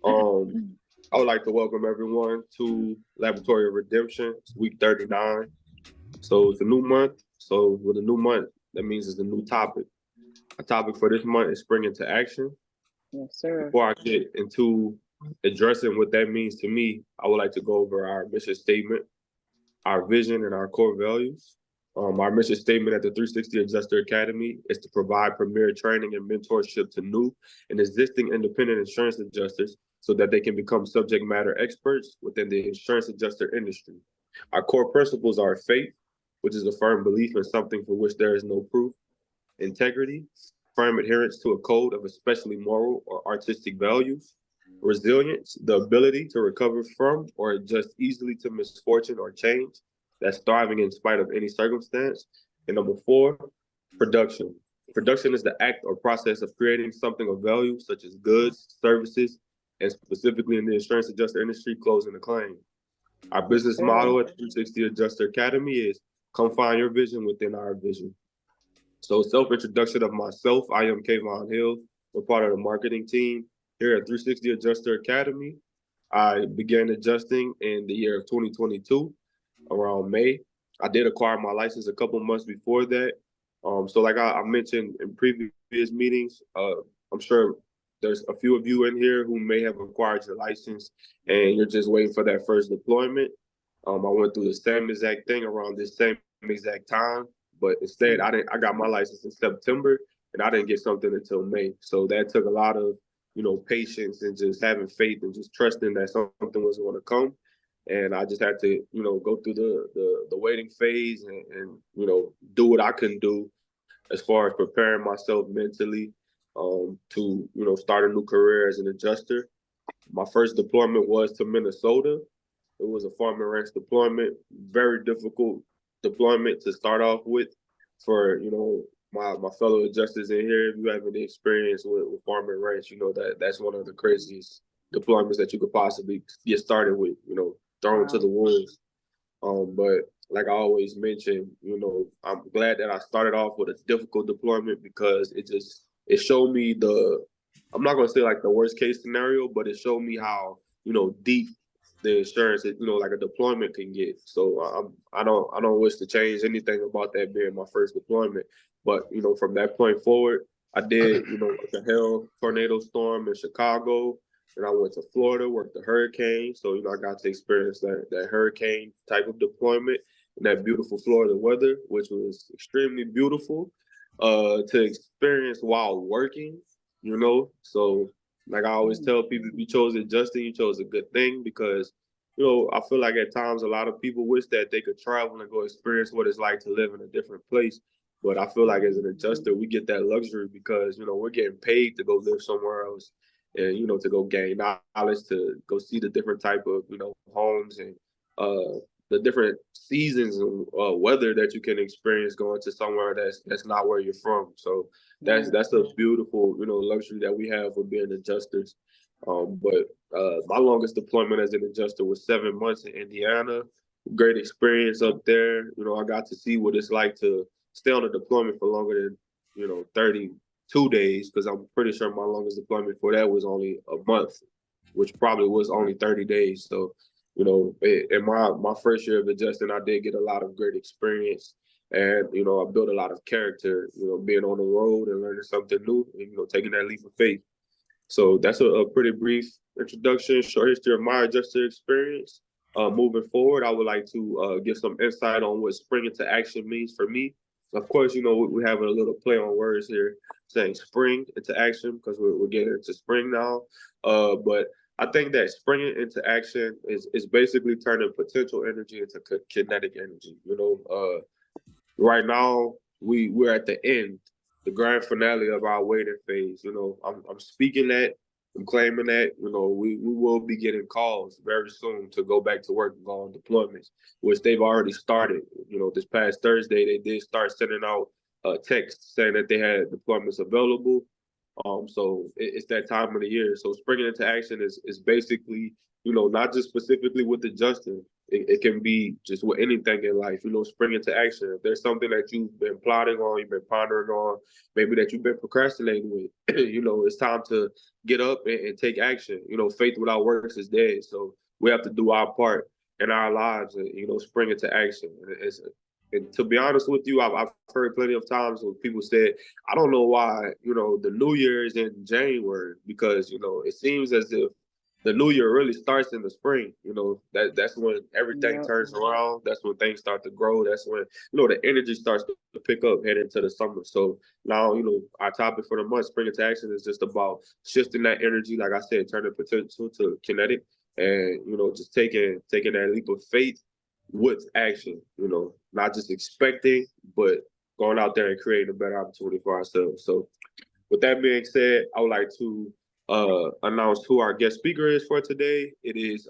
Um, I would like to welcome everyone to Laboratory of Redemption. It's week 39. So it's a new month. So with a new month, that means it's a new topic. A topic for this month is spring into action. Yes, sir. Before I get into addressing what that means to me, I would like to go over our mission statement, our vision, and our core values. Our mission statement at the 360 Adjuster Academy is to provide premier training and mentorship to new and existing independent insurance adjusters so that they can become subject matter experts within the insurance adjuster industry. Our core principles are faith, which is a firm belief in something for which there is no proof, integrity, firm adherence to a code of especially moral or artistic values, resilience, the ability to recover from or adjust easily to misfortune or change, that's thriving in spite of any circumstance. And number four, production. Production is the act or process of creating something of value, such as goods, services, and specifically in the insurance adjuster industry, closing a claim. Our Yes, business sir. model at the 360 Adjuster Academy is come find your vision within our vision. So self-introduction of myself, I am Kayvon Hill. We're part of the marketing team here at 360 Adjuster Academy. I began adjusting in the year of 2022, around May. I did acquire my license a couple months before that. So like I mentioned in previous meetings, I'm sure there's a few of you in here who may have acquired your license and you're just waiting for that first deployment. I went through the same exact thing around this same exact time, but instead I got my license in September and I didn't get something until May. So that took a lot of, patience and just having faith and just trusting that something was going to come. And I just had to, go through the waiting phase and do what I can do as far as preparing myself mentally to start a new career as an adjuster. My first deployment was to Minnesota. It was a farm and ranch deployment, very difficult deployment to start off with for, my fellow adjusters in here. If you have any experience with farm and ranch, you know that's one of the craziest deployments that you could possibly get started with, thrown to Wow. the wolves. But like I always mention, I'm glad that I started off with a difficult deployment because it showed me I'm not gonna say like the worst case scenario, but it showed me how deep the insurance, like a deployment can get. So I don't wish to change anything about that being my first deployment. But from that point forward, I did the hell tornado storm in Chicago. And I went to Florida, worked the hurricane. So, I got to experience that hurricane type of deployment and that beautiful Florida weather, which was extremely beautiful to experience while working, So, like I always tell people, if you chose adjusting, you chose a good thing because, I feel like at times a lot of people wish that they could travel and go experience what it's like to live in a different place. But I feel like as an adjuster, we get that luxury because, we're getting paid to go live somewhere else and to go gain knowledge, to go see the different type of homes and the different seasons and weather that you can experience going to somewhere that's not where you're from. So Right. that's a beautiful luxury that we have for being adjusters. But my longest deployment as an adjuster was 7 months in Indiana. Great experience up there. I got to see what it's like to stay on a deployment for longer than 32 days because I'm pretty sure my longest deployment for that was only a month, which probably was only 30 days. So, in my first year of adjusting, I did get a lot of great experience. And, I built a lot of character, being on the road and learning something new and, taking that leap of faith. So that's a pretty brief introduction, short history of my adjuster experience. Moving forward, I would like to give some insight on what spring into action means for me. Of course, we have a little play on words here, saying spring into action because we're getting into spring now. But I think that springing into action is basically turning potential energy into kinetic energy. Right now we're at the end, the grand finale of our waiting phase. I'm speaking that, I'm claiming that. We will be getting calls very soon to go back to work and go on deployments, which they've already started. This past Thursday they did start sending out texts saying that they had deployments available. So it's that time of the year. So springing into action is basically, not just specifically with adjusting. It can be just with anything in life, spring into action. If there's something that you've been plotting on, you've been pondering on, maybe that you've been procrastinating with, it's time to get up and take action. Faith without works is dead. So we have to do our part in our lives and, spring into action. And to be honest with you, I've heard plenty of times when people said, I don't know why, the new year is in January because, it seems as if the new year really starts in the spring. That's when everything turns around. That's when things start to grow. That's when, the energy starts to pick up heading into the summer. So now, our topic for the month, Spring into Action, is just about shifting that energy, like I said, turning potential to kinetic and, just taking that leap of faith with action, not just expecting, but going out there and creating a better opportunity for ourselves. So with that being said, I would like to announce who our guest speaker is for today. It is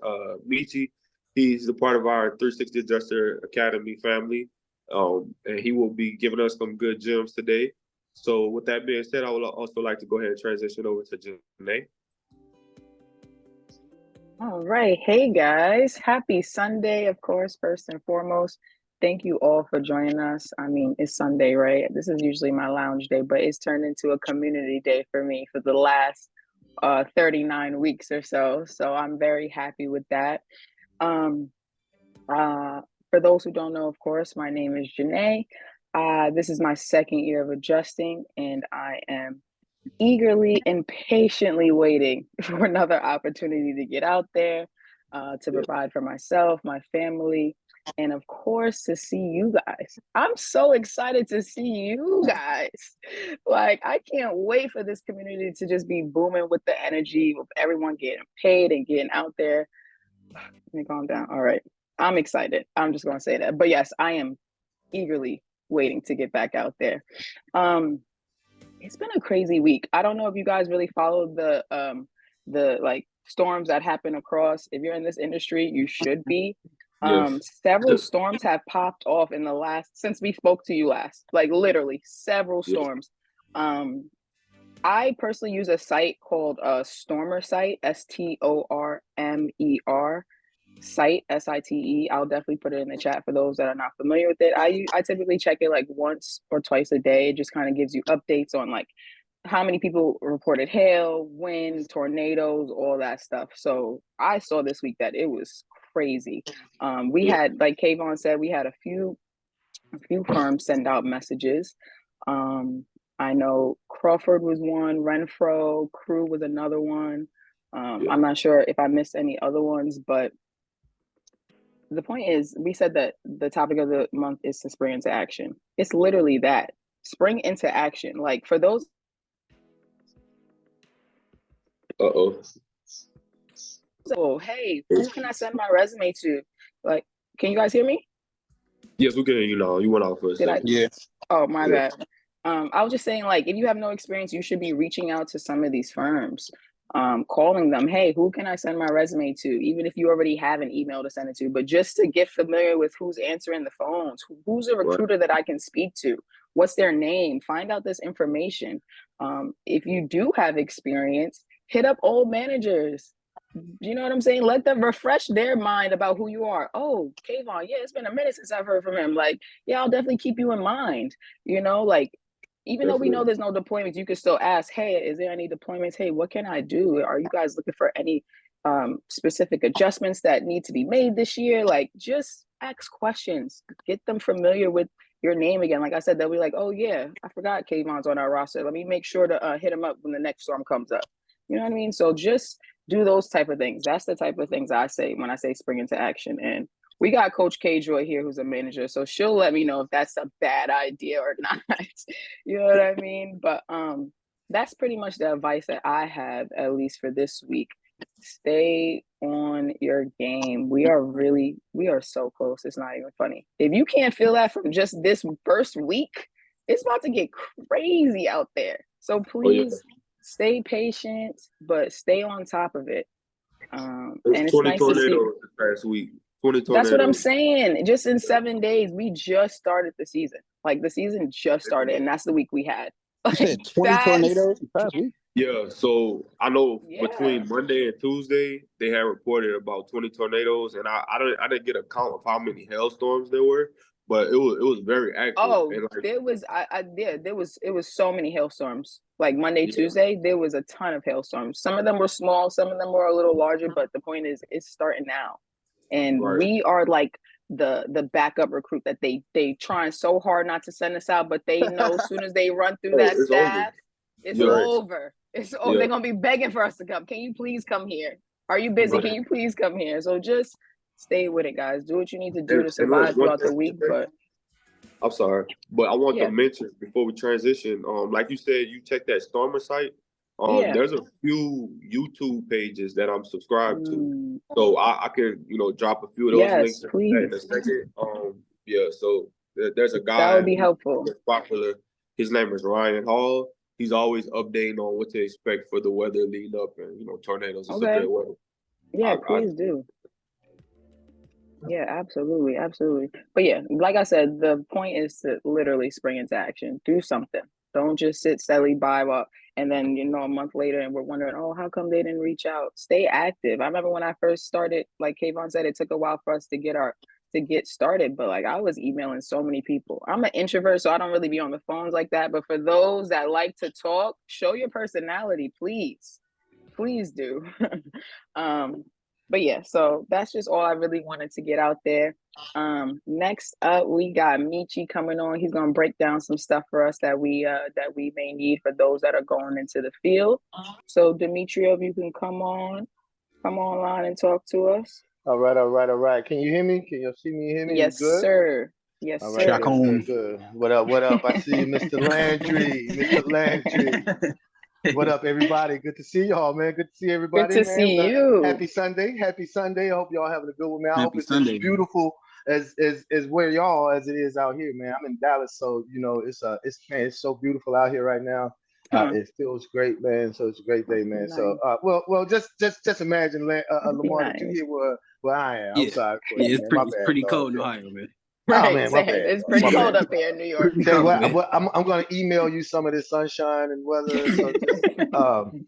Michi. He's a part of our 360 Adjuster Academy family, and he will be giving us some good gems today. So with that being said, I would also like to go ahead and transition over to Janae. All right. Hey, guys. Happy Sunday, of course, first and foremost. Thank you all for joining us. I mean, it's Sunday, right? This is usually my lounge day, but it's turned into a community day for me for the last 39 weeks or so. So I'm very happy with that. For those who don't know, of course, my name is Janae. This is my second year of adjusting, and I am eagerly and patiently waiting for another opportunity to get out there, to provide for myself, my family, and of course, to see you guys. I'm so excited to see you guys. Like, I can't wait for this community to just be booming with the energy of everyone getting paid and getting out there. Let me calm down. All right. I'm excited. I'm just going to say that. But yes, I am eagerly waiting to get back out there. It's been a crazy week. I don't know if you guys really followed the like storms that happen across. If you're in this industry, you should be. Several storms have popped off in the last, since we spoke to you last, like literally several storms. I personally use a site called Stormer Site, STORMER site, SITE. I'll definitely put it in the chat for those that are not familiar with it. I typically check it like once or twice a day. It just kind of gives you updates on like how many people reported hail, wind, tornadoes, all that stuff. So I saw this week that it was crazy. We had, like Kayvon said, we had a few firms send out messages. I know Crawford was one, Renfro, Crew was another one. I'm not sure if I missed any other ones, but the point is, we said that the topic of the month is to spring into action. It's literally that. Spring into action. Like, for those. So, hey, who can I send my resume to? Like, can you guys hear me? Yes, we can hear you now. You went off for a second. Yeah. Oh, my bad. I was just saying, like, if you have no experience, you should be reaching out to some of these firms. Calling them, hey, who can I send my resume to? Even if you already have an email to send it to, but just to get familiar with who's answering the phones, who's a recruiter that I can speak to, what's their name, find out this information. If you do have experience, hit up old managers. You know what I'm saying? Let them refresh their mind about who you are. Oh, Kayvon, yeah, it's been a minute since I've heard from him. Like, yeah, I'll definitely keep you in mind. Like, even though we know there's no deployments, you can still ask, hey, is there any deployments? Hey, what can I do? Are you guys looking for any specific adjustments that need to be made this year? Like, just ask questions. Get them familiar with your name again. Like I said, they'll be like, oh, yeah, I forgot Kayvon's on our roster. Let me make sure to hit him up when the next storm comes up. You know what I mean? So just do those type of things. That's the type of things I say when I say spring into action. And we got Coach K-Joy here, who's a manager, so she'll let me know if that's a bad idea or not. You know what I mean? But that's pretty much the advice that I have, at least for this week. Stay on your game. We are so close. It's not even funny. If you can't feel that from just this first week, it's about to get crazy out there. So please stay patient, but stay on top of it. And it's 20 nice tornadoes to see. this past week. 20 tornadoes. That's what I'm saying. Just in 7 days, we just started the season. Like, the season just started, and that's the week we had. You said 20 tornadoes the past week? Yeah, so I know Yeah. between Monday and Tuesday they had reported about 20 tornadoes, and I didn't get a count of how many hailstorms there were, but it was very active. Oh, and like, there was it was so many hailstorms. Like Monday, Yeah. Tuesday, there was a ton of hailstorms. Some of them were small, some of them were a little larger, but the point is it's starting now. And Right. we are like the backup recruit that they trying so hard not to send us out, but they know as soon as they run through that it's staff, over. it's You're right. over. It's over. Yeah. They're gonna be begging for us to come. Can you please come here? Are you busy? Right. Can you please come here? So just stay with it, guys. Do what you need to do to And survive look, one throughout the thing, week. But I'm sorry, but I want yeah, to mention before we transition, like you said, you check that Stormer site. yeah. There's a few YouTube pages that I'm subscribed to, Mm, so I can drop a few of those links yes, in please. a second. Yeah, so there's a That guy would be helpful. who's popular. His name is Ryan Hall. He's always updating on what to expect for the weather leading up, and tornadoes. It's a Okay. good weather. Yeah, please do. Yeah, absolutely, absolutely. But yeah, like I said, the point is to literally spring into action. Do something. Don't just sit steadily by and then a month later and we're wondering, oh, how come they didn't reach out? Stay active. I remember when I first started, like Kayvon said, it took a while for us to get started, but like I was emailing so many people. I'm an introvert, so I don't really be on the phones like that. But for those that like to talk, show your personality, please. Please do. But yeah, so that's just all I really wanted to get out there. Next up, we got Michi coming on. He's gonna break down some stuff for us that we may need for those that are going into the field. So Demetrio, if you can come online and talk to us. All right. Can you hear me? Can you see me and hear me? Yes, You good? sir. Yes, All sir. right, good. What up? I see you, Mr. Landry. Mr. Landry. What up, everybody? Good to see y'all, man. Good to see everybody, Good to man. see you. Happy Sunday. I hope y'all having a good one, man. I hope it's Sunday, as beautiful as where y'all as it is out here, man. I'm in Dallas, so it's so beautiful out here right now. It feels great, man. So it's a great day, man. Nice. So just imagine, Lamar, Nice. that you here where I am. I'm sorry. Yeah, it's pretty cold in Ohio, man. Right, oh man, my bad. It's pretty cold up here in New York. I'm going to email you some of this sunshine and weather. So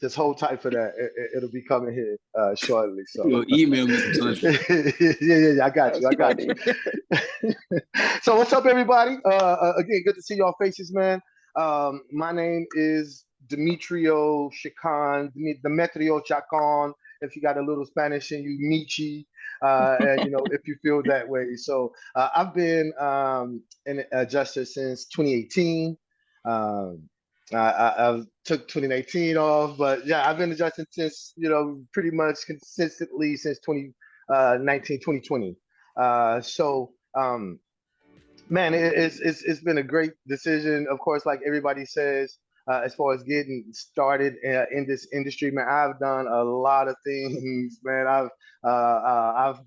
just hold tight for that. It'll be coming here shortly. So you'll email me some sunshine. yeah. I got you. So what's up, everybody? Again, good to see y'all faces, man. My name is Demetrio Chacon, Demetrio Chacon. If you got a little Spanish in you, Michi. And if you feel that way. So I've been an adjuster since 2018. I took 2019 off, but yeah, I've been adjusting since pretty much consistently since 2019, 2020. Man, it's been a great decision. Of course, like everybody says, as far as getting started in this industry, man, I've done a lot of things, man. I've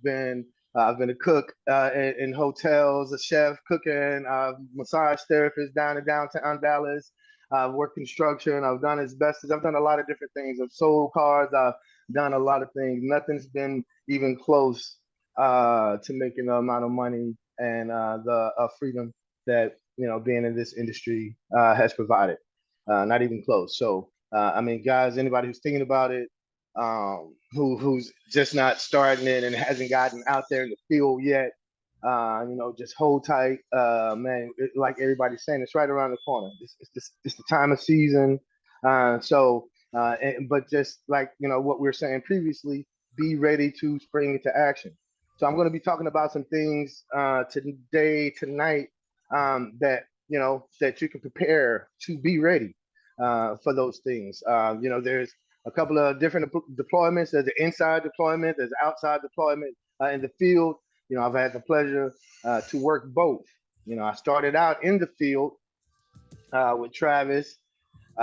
been a cook in hotels, a chef, cooking, massage therapist down in downtown Dallas. I've worked construction. I've done asbestos. I've done a lot of different things. I've sold cars. I've done a lot of things. Nothing's been even close to making the amount of money and the freedom that being in this industry has provided. Not even close. So I mean, guys, anybody who's thinking about it, who's just not starting it and hasn't gotten out there in the field yet, just hold tight, man. Like everybody's saying, it's right around the corner. It's the time of season. But just like what we were saying previously, be ready to spring into action. So I'm going to be talking about some things tonight, that that you can prepare to be ready for those things. There's a couple of different deployments. There's the inside deployment. There's outside deployment in the field. I've had the pleasure to work both. I started out in the field with Travis, it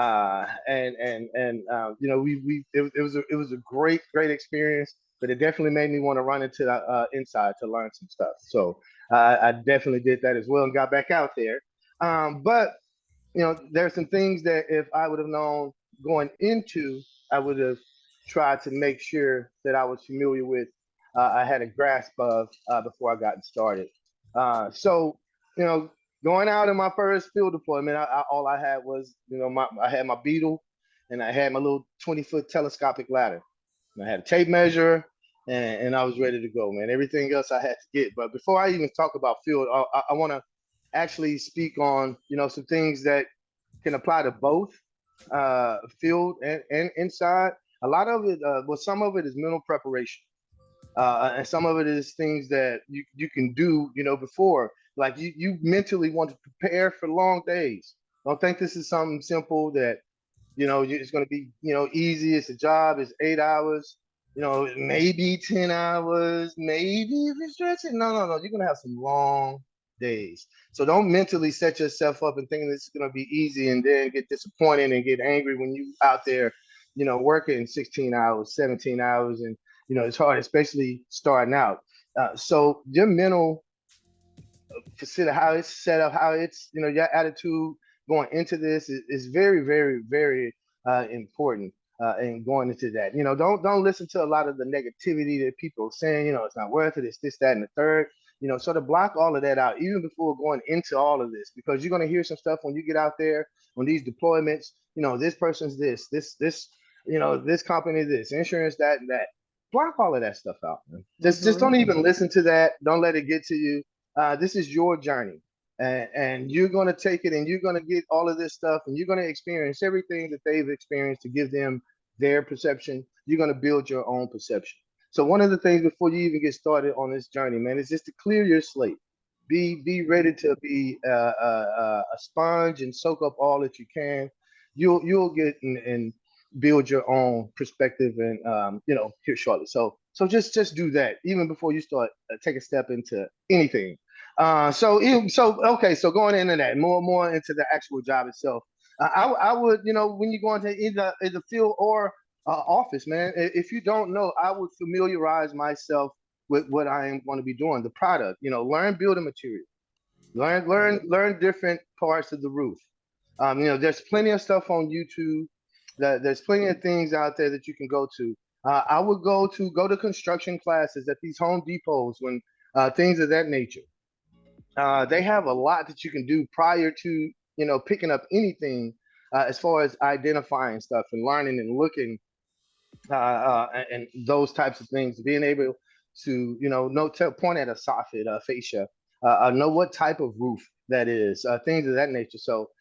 was a great experience, but it definitely made me want to run into the inside to learn some stuff. So I definitely did that as well and got back out there. But there's some things that if I would have known going into, I would have tried to make sure that I was familiar with. I had a grasp of before I got started. So going out in my first field deployment, all I had was, I had my Beetle, and I had my little 20-foot telescopic ladder. And I had a tape measure, and I was ready to go, man. Everything else I had to get. But before I even talk about field, I want to actually speak on, some things that can apply to both field and inside. A lot of it, some of it is mental preparation. And some of it is things that you can do, before. Like you mentally want to prepare for long days. Don't think this is something simple that, it's going to be, easy. It's a job. It's 8 hours, maybe 10 hours, maybe if you stretch it. No. You're going to have some long days. So don't mentally set yourself up and thinking this is going to be easy and then get disappointed and get angry when you out there, working 16 hours, 17 hours. And, it's hard, especially starting out. So your mental, consider how it's set up, how it's, your attitude going into this is very, very, very important in going into that. Don't listen to a lot of the negativity that people are saying, it's not worth it, it's this, that, and the third. Sort of block all of that out even before going into all of this, because you're going to hear some stuff when you get out there on these deployments. This person's this, this company, this insurance, that, and that. Block all of that stuff out, man. Just don't even listen to that. Don't let it get to you. This is your journey, and you're going to take it, and you're going to get all of this stuff, and you're going to experience everything that they've experienced to give them their perception. You're going to build your own perception. So one of the things before you even get started on this journey, man, is just to clear your slate. Be ready to be a sponge and soak up all that you can. You'll get and build your own perspective, and here shortly. So just do that even before you start take a step into anything. So going into that more into the actual job itself, I would, when you go into either field or office, man, if you don't know, I would familiarize myself with what I am going to be doing, the product. Learn building material, learn different parts of the roof. There's plenty of stuff on YouTube. There's plenty of things out there that you can go to. I would go to construction classes at these Home Depots when things of that nature. They have a lot that you can do prior to picking up anything as far as identifying stuff and learning and looking and those types of things. Being able to point at a soffit, fascia, know what type of roof that is, things of that nature. So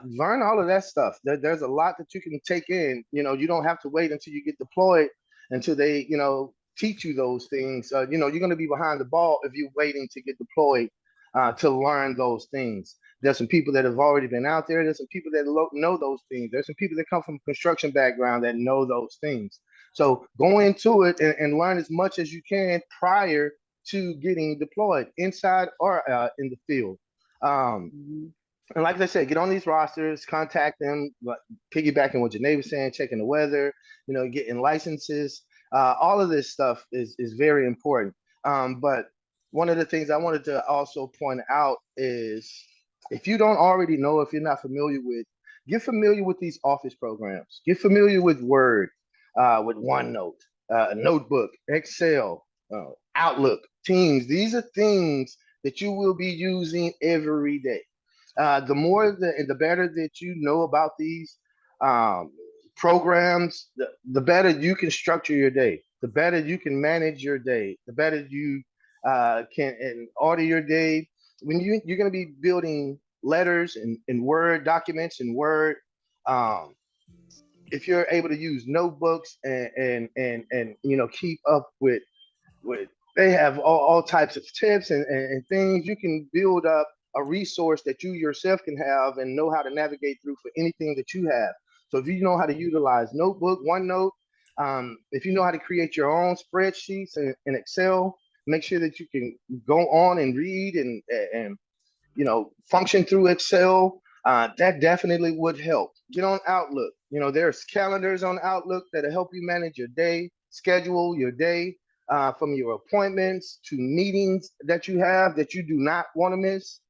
learn all of that stuff. There's a lot that you can take in. You don't have to wait until you get deployed until they, teach you those things. You're going to be behind the ball if you're waiting to get deployed to learn those things. There's some people that have already been out there. There's some people that know those things. There's some people that come from a construction background that know those things. So go into it and learn as much as you can prior to getting deployed inside or in the field. And like I said, get on these rosters, contact them, piggybacking what Janae was saying, checking the weather, getting licenses. All of this stuff is very important. But one of the things I wanted to also point out is, if you don't already know, if you're not familiar with, get familiar with these office programs. Get familiar with Word, with OneNote, Notebook, Excel, Outlook, Teams. These are things that you will be using every day. The more the better that you know about these programs, the better you can structure your day, the better you can manage your day, the better you can order your day. When you're going to be building letters and Word documents in Word, if you're able to use notebooks and keep up with they have all types of tips and things, you can build up a resource that you yourself can have and know how to navigate through for anything that you have. So if you know how to utilize Notebook, OneNote, if you know how to create your own spreadsheets in Excel, make sure that you can go on and read and function through Excel. That definitely would help. Get on Outlook. There's calendars on Outlook that'll help you manage your day, schedule your day, from your appointments to meetings that you have that you do not want to miss.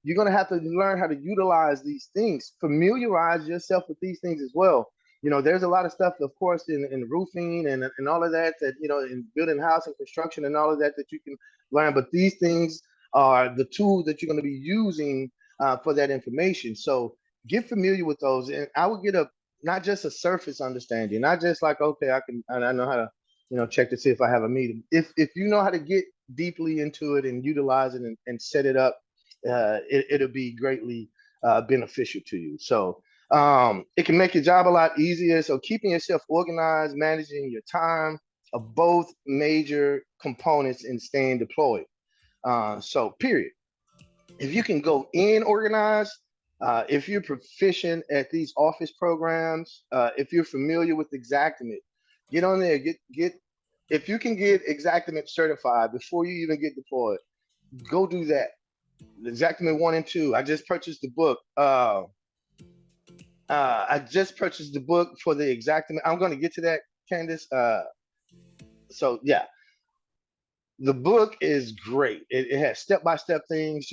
You're going to have to learn how to utilize these things, familiarize yourself with these things as well. There's a lot of stuff, of course, in roofing and all of that, in building house and construction and all of that you can learn. But these things are the tools that you're going to be using for that information. So get familiar with those, and I would get a not just a surface understanding, not just like, okay, I know how to check to see if I have a meeting. If you know how to get deeply into it and utilize it and set it up, it'll be greatly beneficial to you. So it can make your job a lot easier. So keeping yourself organized, managing your time are both major components in staying deployed. So period. If you can go in organized, if you're proficient at these office programs, if you're familiar with Xactimate, get on there, get if you can get Xactimate certified before you even get deployed, go do that. Xactimate 1 and 2. I just purchased the book. I just purchased the book for the Xactimate. I'm going to get to that, Candace. So yeah, the book is great. It has step-by-step things.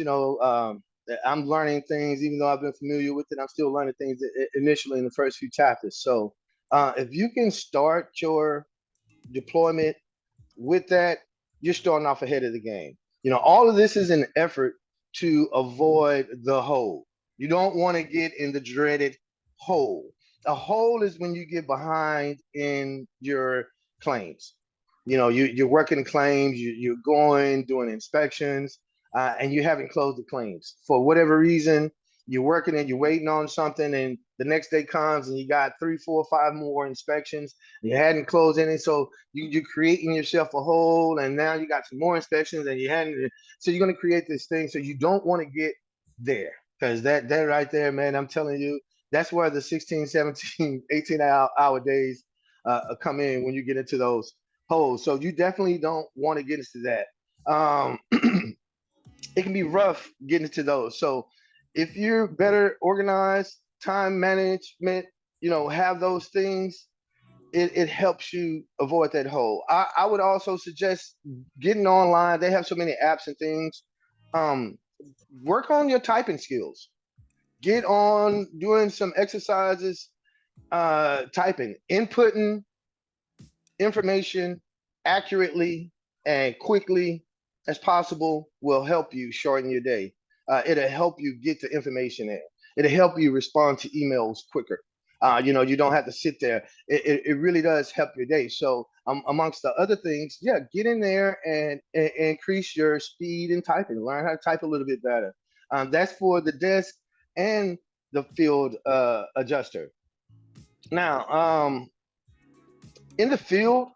I'm learning things, even though I've been familiar with it. I'm still learning things initially in the first few chapters. So if you can start your deployment with that, you're starting off ahead of the game. All of this is an effort to avoid the hole. You don't want to get in the dreaded hole. A hole is when you get behind in your claims. You're working claims, you're doing inspections, and you haven't closed the claims. For whatever reason, you're working and you're waiting on something, and the next day comes and you got 3, 4, 5 more inspections. You hadn't closed any, so you're creating yourself a hole, and now you got some more inspections and you hadn't. So you're going to create this thing. So you don't want to get there, because that right there, man, I'm telling you, that's where the 16, 17, 18-hour days come in when you get into those holes. So you definitely don't want to get into that. It can be rough getting into those. So if you're better organized, time management, have those things, it helps you avoid that hole. I would also suggest getting online. They have so many apps and things. Work on your typing skills. Get on doing some exercises, typing, inputting information accurately and quickly as possible will help you shorten your day. It'll help you get the information in. It'll help you respond to emails quicker. You don't have to sit there. It really does help your day. So amongst the other things, yeah, get in there and increase your speed in typing. Learn how to type a little bit better. That's for the desk and the field adjuster. Now, in the field,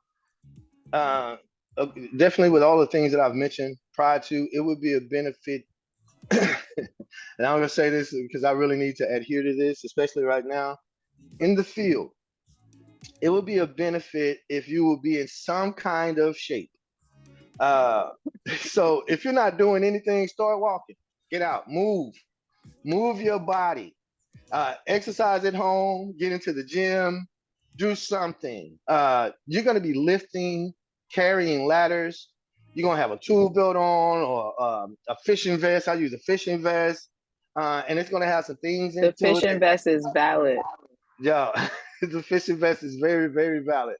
definitely with all the things that I've mentioned prior to, it would be a benefit. And I'm going to say this because I really need to adhere to this, especially right now. In the field, it would be a benefit if you will be in some kind of shape. So if you're not doing anything, start walking, get out, move your body, exercise at home, get into the gym, do something. You're going to be lifting, carrying ladders. You're going to have a tool belt on or a fishing vest. I use a fishing vest. And it's going to have some things into it. The fishing vest is valid. Yeah, the fishing vest is very, very valid.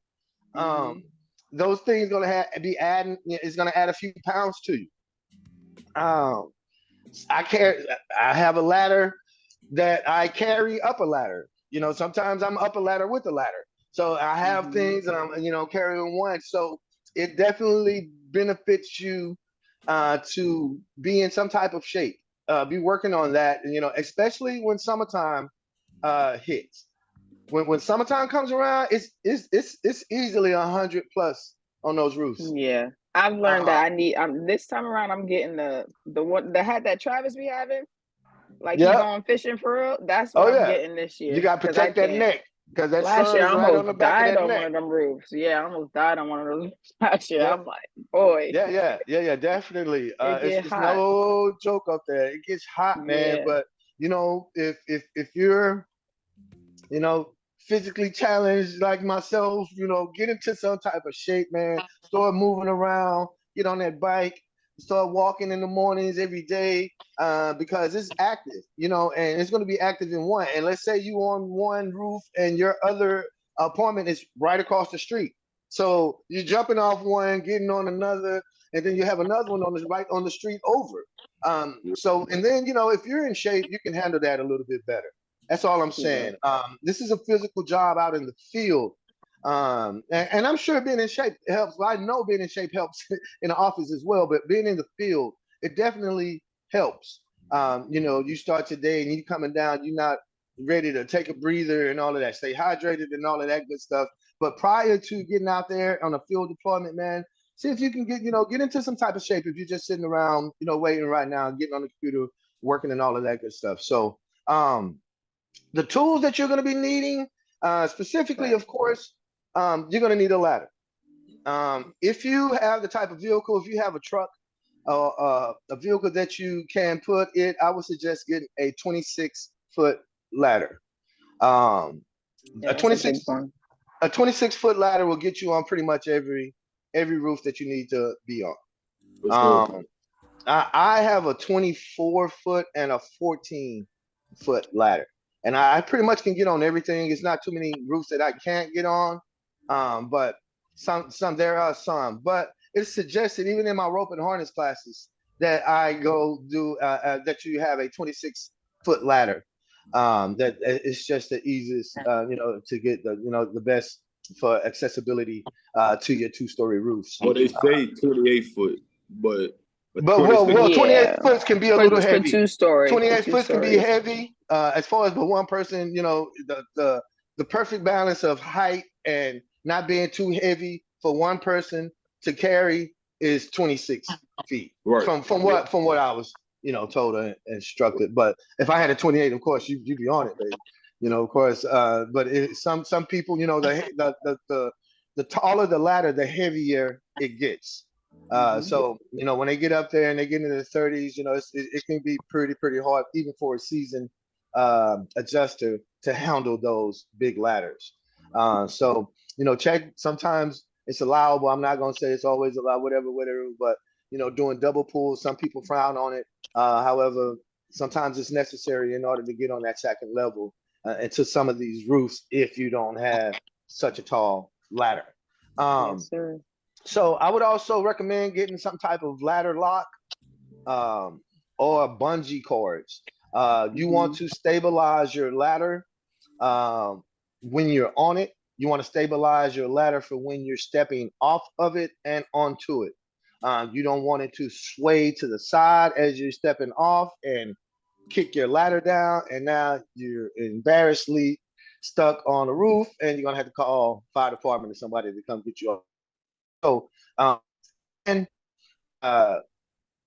Those things going to be adding, it's going to add a few pounds to you. I have a ladder that I carry up a ladder. Sometimes I'm up a ladder with a ladder. So I have things and I'm, carrying one. So it definitely benefits you to be in some type of shape. Be working on that, especially when summertime hits. When summertime comes around, it's easily 100 plus on those roofs. Yeah, I've learned that I need. This time around, I'm getting the one, the hat that Travis be having. Like he's going fishing for real. That's what I'm getting this year. You got to protect that neck, because that last year I right almost on the back died of that on neck. one of them roofs. Yeah, I almost died on one of those last year. I'm like, boy. Yeah, definitely. It's hot. no joke up there. It gets hot, man. Yeah. But if you're physically challenged like myself, get into some type of shape, man. Start moving around, get on that bike, start walking in the mornings every day, because it's active, and it's going to be active in one. And let's say you on one roof and your other appointment is right across the street. So you're jumping off one, getting on another, and then you have another one on the right on the street over. So, and then, if you're in shape, you can handle that a little bit better. That's all I'm saying. This is a physical job out in the field. And I'm sure being in shape helps. I know being in shape helps in the office as well, but being in the field, it definitely helps. You start your day and you coming down, you're not ready to take a breather and all of that. Stay hydrated and all of that good stuff. But prior to getting out there on a field deployment, man, see if you can get into some type of shape if you're just sitting around, waiting right now, getting on the computer, working and all of that good stuff. So the tools that you're going to be needing, specifically, of course, you're going to need a ladder. If you have the type of vehicle, if you have a truck, a vehicle that you can put it, I would suggest getting a 26-foot ladder. A 26-foot ladder will get you on pretty much every roof that you need to be on. I have a 24-foot and a 14-foot ladder, and I pretty much can get on everything. It's not too many roofs that I can't get on, but there are some. But it's suggested even in my rope and harness classes that I go do that you have a 26-foot ladder. That it's just the easiest, to get the best for accessibility to your 2-story roofs. Well, they say 28 foot, but 28 foot can be a little heavy. 2-story. 28 foot can be heavy. As far as the one person, the perfect balance of height and not being too heavy for one person to carry is 26 feet. Right. From what I was told and instructed. But if I had a 28, of course you'd be on it, baby. Of course. But some people, the taller the ladder, the heavier it gets. So when they get up there and they get into the 30s, it can be pretty hard even for a seasoned adjuster to handle those big ladders. So check. Sometimes it's allowable. I'm not gonna say it's always allowed, whatever. But doing double pulls, some people frown on it. However, sometimes it's necessary in order to get on that second level into some of these roofs if you don't have such a tall ladder. Yes, sir. So I would also recommend getting some type of ladder lock or bungee cords. You want to stabilize your ladder when you're on it. You want to stabilize your ladder for when you're stepping off of it and onto it. You don't want it to sway to the side as you're stepping off and kick your ladder down, and now you're embarrassingly stuck on the roof, and you're gonna have to call fire department or somebody to come get you off. So,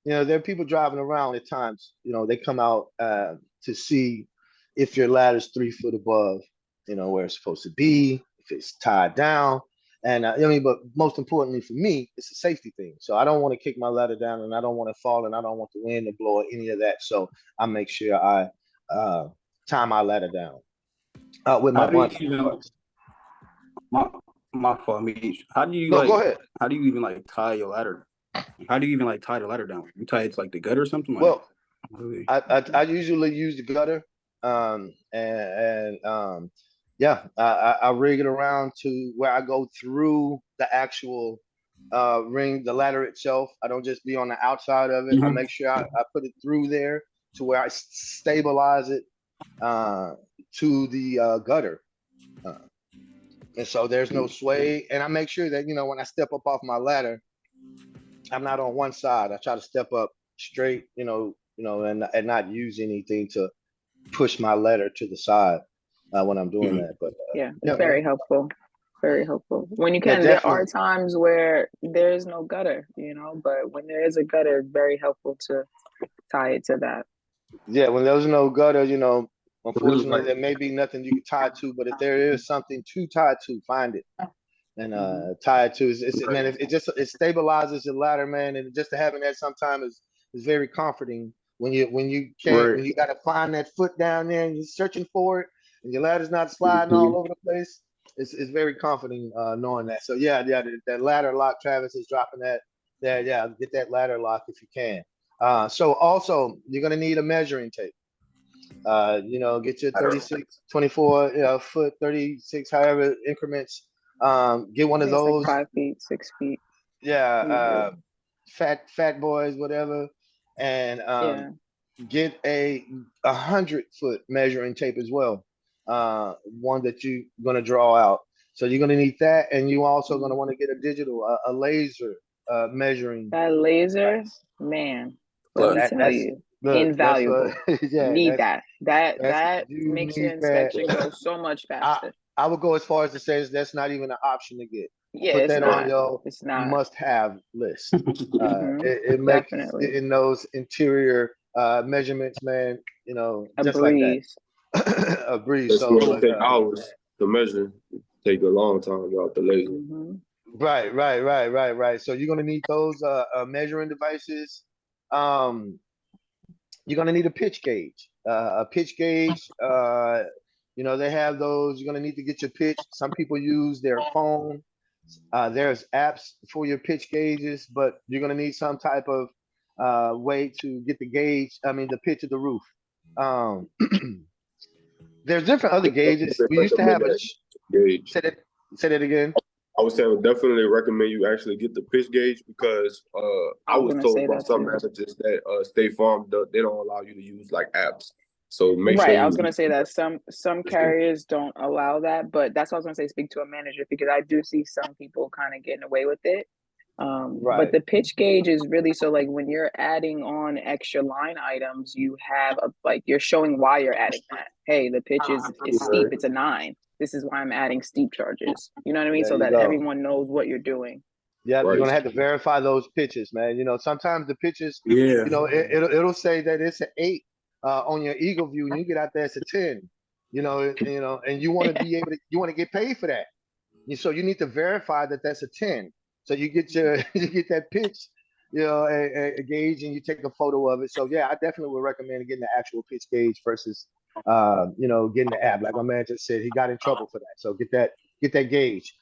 there are people driving around at times. They come out to see if your ladder's 3 foot above, where it's supposed to be, if it's tied down. And but most importantly for me, it's a safety thing. So I don't want to kick my ladder down, and I don't want to fall, and I don't want the wind to blow or any of that. So I make sure I tie my ladder down with my bungee. My fault, Mitch. How do you go ahead. How do you even tie your ladder? How do you even tie the ladder down? You tie it to the gutter or something? Well, I usually use the gutter, I rig it around to where I go through the actual ring, the ladder itself. I don't just be on the outside of it. I make sure I put it through there to where I stabilize it to the gutter. And so there's no sway. And I make sure that, when I step up off my ladder, I'm not on one side. I try to step up straight, and not use anything to push my ladder to the side when I'm doing that. But very helpful. Very helpful. When you can, there are times where there's no gutter, but when there is a gutter, it's very helpful to tie it to that. Yeah, when there's no gutter, unfortunately, there may be nothing you can tie to, but if there is something to tie to, find it and tie it to. Man, it stabilizes your ladder, man, and just having that sometimes is very comforting when you can't when you got to find that foot down there and you're searching for it and your ladder's not sliding all over the place. It's very comforting knowing that. So that ladder lock, Travis is dropping that. Get that ladder lock if you can. So also you're gonna need a measuring tape. Get your 36, 24 foot, 36, however increments Get one I of think it's like those. 5 feet, 6 feet. Yeah, fat boys, whatever, and Yeah. get a 100-foot measuring tape as well. One that you're gonna draw out. So you're gonna need that, and you also gonna want to get a digital, a laser measuring That laser, device. man, let Clutch. me tell That's you, look, that's invaluable. yeah, Need that. that's That you makes your need that. inspection go so much I faster. I would go as far as to say that's not even an option to get. Yeah, Put it's that on not. your It's not. must-have list. Mm-hmm. It makes Definitely. in those interior measurements, man, A just like that. breeze. A breeze. That's So going look, to take hours to measure. Take a long time without the laser. Mm-hmm. right. So you're gonna need those measuring devices. Um, you're gonna need a pitch gauge. A pitch gauge. They have those. You're gonna need to get your pitch. Some people use their phone. There's apps for your pitch gauges, but you're gonna need some type of way to get the gauge. I mean, the pitch of the roof. Um, there's different other gauges. Definitely We used to recommend have a. that gauge. Say that. Say that again. I would say I would definitely recommend you actually get the pitch gauge because I I was was gonna told say by that some too. managers that State Farm they don't allow you to use like apps. So make sure Right. I you was gonna say that some pitch gauge. carriers don't allow that, but that's what I was gonna say, speak to a manager because I do see some people kind of getting away with it. But Right. the pitch gauge is really so like when you're adding on extra line items, you have like you're showing why you're adding that. Hey, the pitch is steep, it's a 9. This is why I'm adding steep charges. You know what I mean? There So you that go. everyone knows what you're doing. Yep, you're Right. gonna have to verify those pitches, man. Sometimes the pitches, Yeah. it'll say that it's an 8 on your Eagle View, and you get out there, it's a 10. And you want to be able to, you want to get paid for that. So you need to verify that that's a 10. So you get your you get that pitch, a gauge, and you take a photo of it. So yeah, I definitely would recommend getting the actual pitch gauge versus getting the app. Like my man just said, he got in trouble for that. So get that gauge.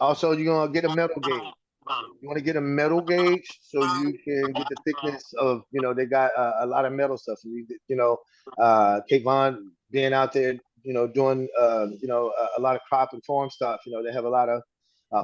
Also, you're gonna get a metal gauge. You want to get a metal gauge so you can get the thickness of, they got a lot of metal stuff. And Kate Vaughn being out there, doing, a lot of crop and farm stuff. They have a lot of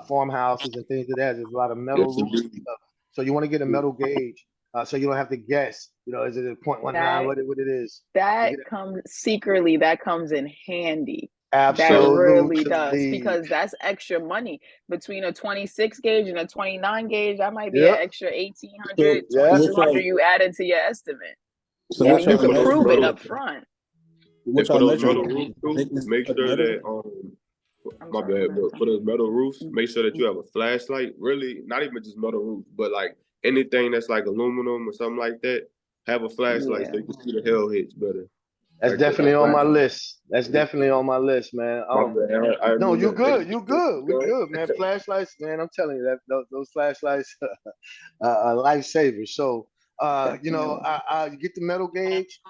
farmhouses and things of that. There's a lot of metal Yes, roof indeed. stuff. So you want to get a metal gauge so you don't have to guess, is it a 0.19, That what it is. that comes secretly, that comes in handy. That really does Absolutely. because that's extra money between a 26 gauge and a 29 gauge. That might be an Yep. extra So 1,800, Yeah. what 2,200 y'all you add into your estimate. so And what then you y'all And could for those prove it measuring? metal up front. What and for y'all those measuring? metal roofs too, Thickness make of the sure metal? that I'm my sorry, bad, but for those metal roofs, make sure that you have a flashlight. Really, not even just metal roof, but like anything that's like aluminum or something like that. Have a flashlight so Yeah, you can see the hell hits better. That's Like that. definitely on my right. list. That's definitely on my list, man. My bad. I No, mean you that. good. You good. We Go good, man. ahead. Flashlights, man. I'm telling you that those flashlights are lifesavers. So, Definitely. I get the metal gauge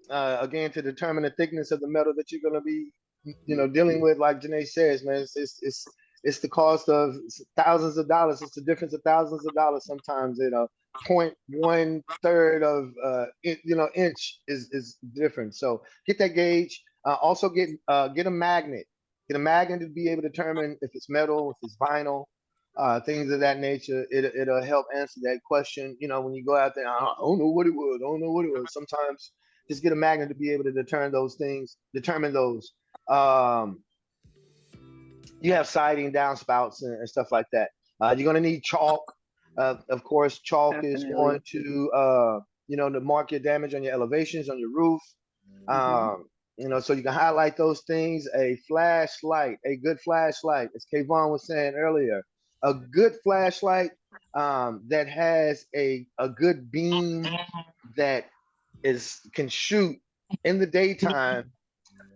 again to determine the thickness of the metal that you're gonna be, dealing with. Like Janae says, man, it's the cost of thousands of dollars. It's the difference of thousands of dollars sometimes. 0.1/3 of inch is different. So get that gauge. Also get a magnet. Get a magnet to be able to determine if it's metal, if it's vinyl, things of that nature. It'll help answer that question. When you go out there, I don't know what it was. I don't know what it was. Sometimes just get a magnet to be able to determine those things. Determine those. Um, you have siding, downspouts, and stuff like that. You're going to need chalk. Of course, chalk is Definitely. going to, to mark your damage on your elevations, on your roof. Hmm. So you can highlight those things. A flashlight, a good flashlight, as Kayvon was saying earlier, a good flashlight that has a good beam that can shoot in the daytime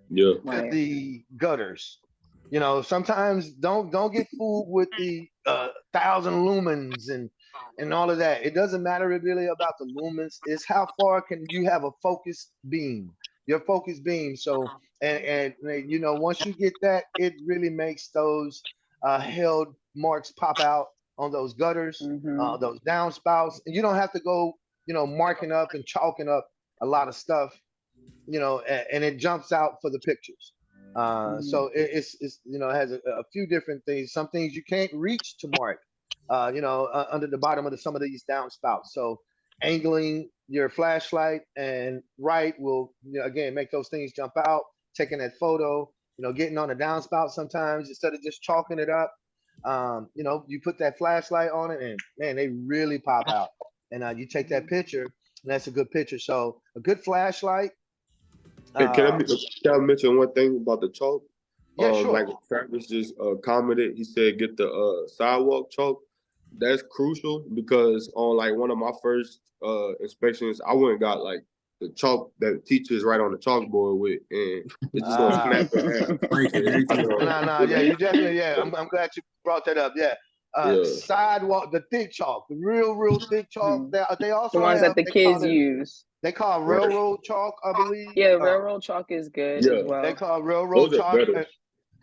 Yeah. to Right. the gutters. Sometimes don't get fooled with the 1,000 lumens and all of that. It doesn't matter really about the lumens. It's how far can you have a focused beam, your focused beam. So and once you get that, it really makes those held marks pop out on those gutters, Hmm. those downspouts. And you don't have to go, marking up and chalking up a lot of stuff, and it jumps out for the pictures. So it's it has a few different things. Some things you can't reach to mark, under the bottom of some of these downspouts. So angling your flashlight and right will again make those things jump out. Taking that photo, getting on a downspout sometimes instead of just chalking it up. You put that flashlight on it, and man, they really pop out. And you take that picture, and that's a good picture. So a good flashlight. Hey, can I mention one thing about the chalk? Yeah, sure. Like Travis just commented, he said get the sidewalk chalk. That's crucial because on like one of my first inspections, I went and got like the chalk that teachers write on the chalkboard with, and it's just gonna snap in half. No, yeah, you definitely, yeah. I'm glad you brought that up. Yeah. Sidewalk, the thick chalk, the real thick chalk. They also the ones have, that the kids use. They call railroad chalk, I believe. Yeah, railroad chalk is good as well. They call railroad chalk,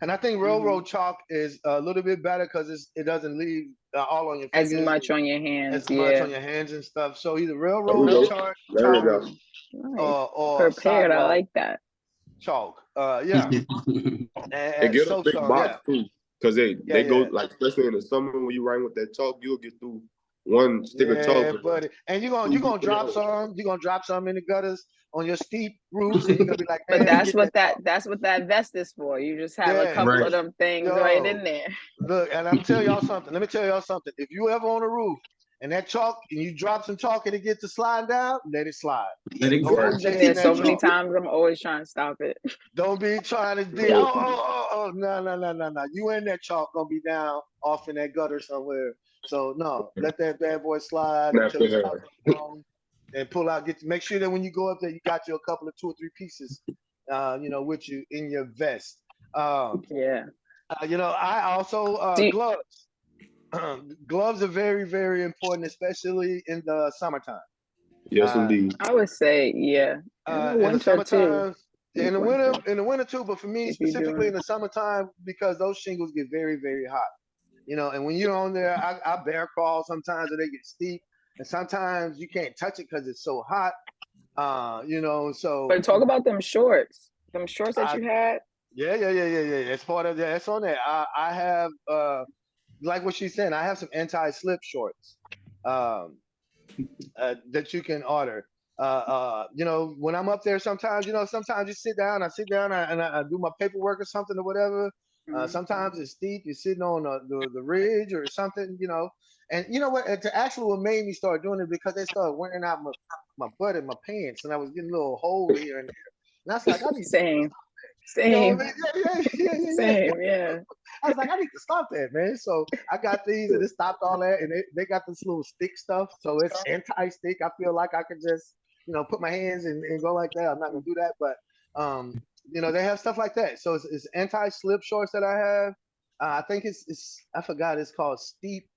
and I think railroad Mhm. chalk is a little bit better because it doesn't leave all on your fingers, as much on your hands, as much on your hands and stuff. So either railroad chalk Nice. or Prepared. I sidewalk like that. chalk. Yeah. And get a big box too, because they go like, especially in the summer when you write with that chalk, you'll get through one stick of chalk. Buddy. And you're gonna drop some. You're gonna drop some in the gutters on your steep roofs, and you're gonna be like, but that's what that vest is for. You just have a couple of them things right in there. Look, and I'm telling y'all something. Let me tell y'all something. If you ever on a roof and that chalk and you drop some chalk and it gets to slide down, let it slide. Let it go. I've been there so many times. I'm always trying to stop it. Don't be trying to dig. No. You and that chalk gonna be down off in that gutter somewhere. So no, let that bad boy slide until it's and pull out. Make sure that when you go up there, you got you a couple of 2 or 3 pieces, with you in your vest. I also gloves. Gloves are very, very important, especially in the summertime. Yes, indeed. I would say, in the summertime, in the winter too. But for me, specifically in the summertime, because those shingles get very, very hot. And when you're on there, I bear crawl sometimes, or they get steep, and sometimes you can't touch it because it's so hot. So. But talk about them shorts that you had. Yeah. It's part of that. It's on there. I have, like what she's saying, I have some anti-slip shorts that you can order. When I'm up there, sometimes you sit down. I sit down and I do my paperwork or something or whatever. Sometimes it's steep. You're sitting on the ridge or something, And you know what? What made me start doing it because they started wearing out my butt and my pants, and I was getting a little hole here and there. And I was like, I need same. Same, yeah. I was like, I need to stop that, man. So I got these, and it stopped all that, and they got this little stick stuff, so it's anti-stick. I feel like I could just, put my hands and go like that. I'm not gonna do that, but they have stuff like that. So it's anti-slip shorts that I have. I think it's I forgot, it's called Steep.